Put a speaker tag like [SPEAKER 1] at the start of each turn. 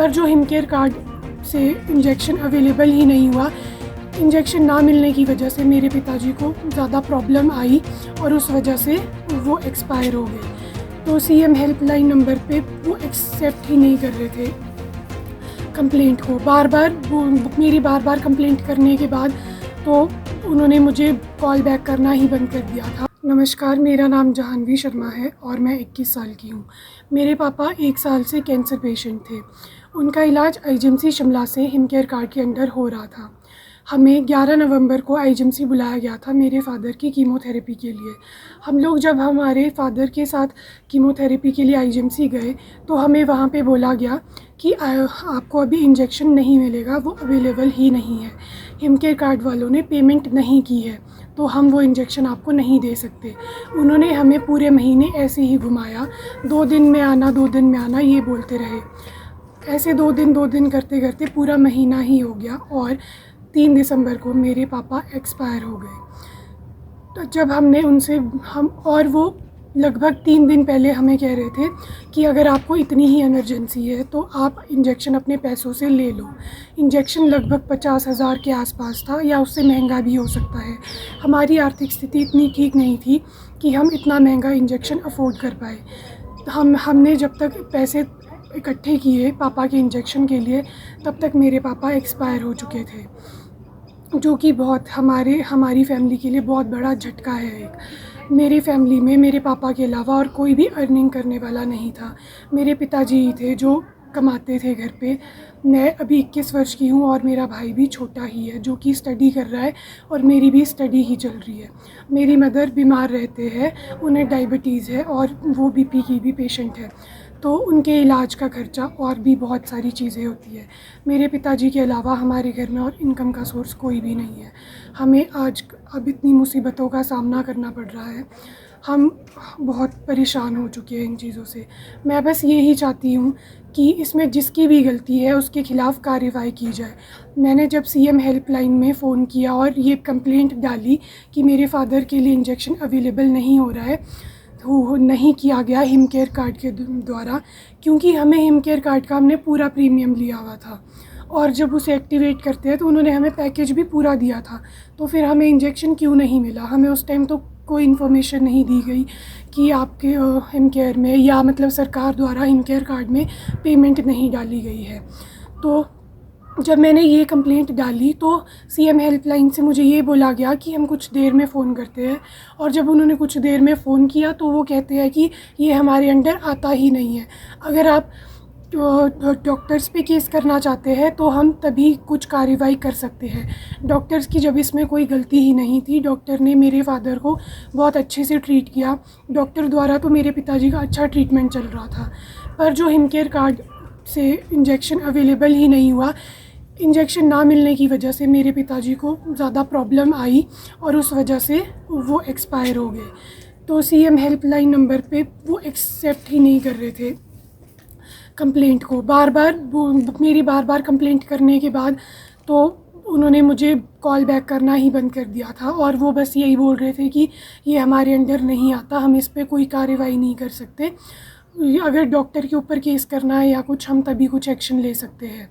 [SPEAKER 1] पर जो हिमकेयर कार्ड से इंजेक्शन अवेलेबल ही नहीं हुआ, इंजेक्शन ना मिलने की वजह से मेरे पिताजी को ज़्यादा प्रॉब्लम आई और उस वजह से वो एक्सपायर हो गए। तो सीएम हेल्पलाइन नंबर पे वो एक्सेप्ट ही नहीं कर रहे थे कंप्लेंट को। मेरी बार बार कंप्लेंट करने के बाद तो उन्होंने मुझे कॉल बैक करना ही बंद कर दिया था। नमस्कार, मेरा नाम जहानवी शर्मा है और मैं 21 साल की हूँ। मेरे पापा 1 साल से कैंसर पेशेंट थे। उनका इलाज आईजीएमसी शिमला से हिमकेयर कार्ड के अंडर हो रहा था। हमें 11 नवंबर को आईजीएमसी बुलाया गया था मेरे फादर की कीमोथेरेपी के लिए। हम लोग जब हमारे फादर के साथ कीमोथेरेपी के लिए आईजीएमसी गए तो हमें वहाँ पे बोला गया कि आपको अभी इंजेक्शन नहीं मिलेगा, वो अवेलेबल ही नहीं है। हिमकेयर कार्ड वालों ने पेमेंट नहीं की है तो हम वो इंजेक्शन आपको नहीं दे सकते। उन्होंने हमें पूरे महीने ऐसे ही घुमाया, 2 दिन में आना 2 दिन में आना ये बोलते रहे। ऐसे 2 दिन करते करते पूरा महीना ही हो गया और 3 दिसंबर को मेरे पापा एक्सपायर हो गए। तो जब हमने उनसे और वो लगभग 3 दिन पहले हमें कह रहे थे कि अगर आपको इतनी ही इमरजेंसी है तो आप इंजेक्शन अपने पैसों से ले लो। इंजेक्शन लगभग 50,000 के आसपास था या उससे महंगा भी हो सकता है। हमारी आर्थिक स्थिति इतनी ठीक नहीं थी कि हम इतना महंगा इंजेक्शन अफोर्ड कर पाए। हमने जब तक पैसे इकट्ठे किए पापा के इंजेक्शन के लिए, तब तक मेरे पापा एक्सपायर हो चुके थे, जो कि बहुत हमारी फैमिली के लिए बहुत बड़ा झटका है। एक मेरी फैमिली में मेरे पापा के अलावा और कोई भी अर्निंग करने वाला नहीं था। मेरे पिताजी ही थे जो कमाते थे घर पे। मैं अभी 21 वर्ष की हूँ और मेरा भाई भी छोटा ही है जो कि स्टडी कर रहा है और मेरी भी स्टडी ही चल रही है। मेरी मदर बीमार रहते हैं, उन्हें डायबिटीज़ है और वो बीपी की भी पेशेंट है, तो उनके इलाज का खर्चा और भी बहुत सारी चीज़ें होती है। मेरे पिताजी के अलावा हमारे घर में और इनकम का सोर्स कोई भी नहीं है। हमें अब इतनी मुसीबतों का सामना करना पड़ रहा है। हम बहुत परेशान हो चुके हैं इन चीज़ों से। मैं बस यही चाहती हूँ कि इसमें जिसकी भी गलती है उसके ख़िलाफ़ कार्रवाई की जाए। मैंने जब सीएम हेल्पलाइन में फ़ोन किया और ये कंप्लेंट डाली कि मेरे फादर के लिए इंजेक्शन अवेलेबल नहीं हो रहा है, वो नहीं किया गया हिमकेयर कार्ड के द्वारा, क्योंकि हमें हिमकेयर कार्ड का हमने पूरा प्रीमियम लिया हुआ था और जब उसे एक्टिवेट करते हैं तो उन्होंने हमें पैकेज भी पूरा दिया था। तो फिर हमें इंजेक्शन क्यों नहीं मिला? हमें उस टाइम तो कोई इन्फॉर्मेशन नहीं दी गई कि आपके हिमकेयर में या मतलब सरकार द्वारा हिमकेयर कार्ड में पेमेंट नहीं डाली गई है। तो जब मैंने ये कंप्लेंट डाली तो सीएम हेल्पलाइन से मुझे ये बोला गया कि हम कुछ देर में फ़ोन करते हैं, और जब उन्होंने कुछ देर में फ़ोन किया तो वो कहते हैं कि ये हमारे अंडर आता ही नहीं है। अगर आप डॉक्टर्स पे केस करना चाहते हैं तो हम तभी कुछ कार्रवाई कर सकते हैं। डॉक्टर्स की जब इसमें कोई गलती ही नहीं थी, डॉक्टर ने मेरे फादर को बहुत अच्छे से ट्रीट किया। डॉक्टर द्वारा तो मेरे पिताजी का अच्छा ट्रीटमेंट चल रहा था, पर जो हिमकेयर कार्ड से इंजेक्शन अवेलेबल ही नहीं हुआ, इंजेक्शन ना मिलने की वजह से मेरे पिताजी को ज़्यादा प्रॉब्लम आई और उस वजह से वो एक्सपायर हो गए। तो सीएम हेल्पलाइन नंबर पे वो एक्सेप्ट ही नहीं कर रहे थे कंप्लेंट को। मेरी बार बार कंप्लेंट करने के बाद तो उन्होंने मुझे कॉल बैक करना ही बंद कर दिया था और वो बस यही बोल रहे थे कि ये हमारे अंडर नहीं आता, हम इस पर कोई कार्रवाई नहीं कर सकते। अगर डॉक्टर के ऊपर केस करना है या कुछ, हम तभी कुछ एक्शन ले सकते हैं।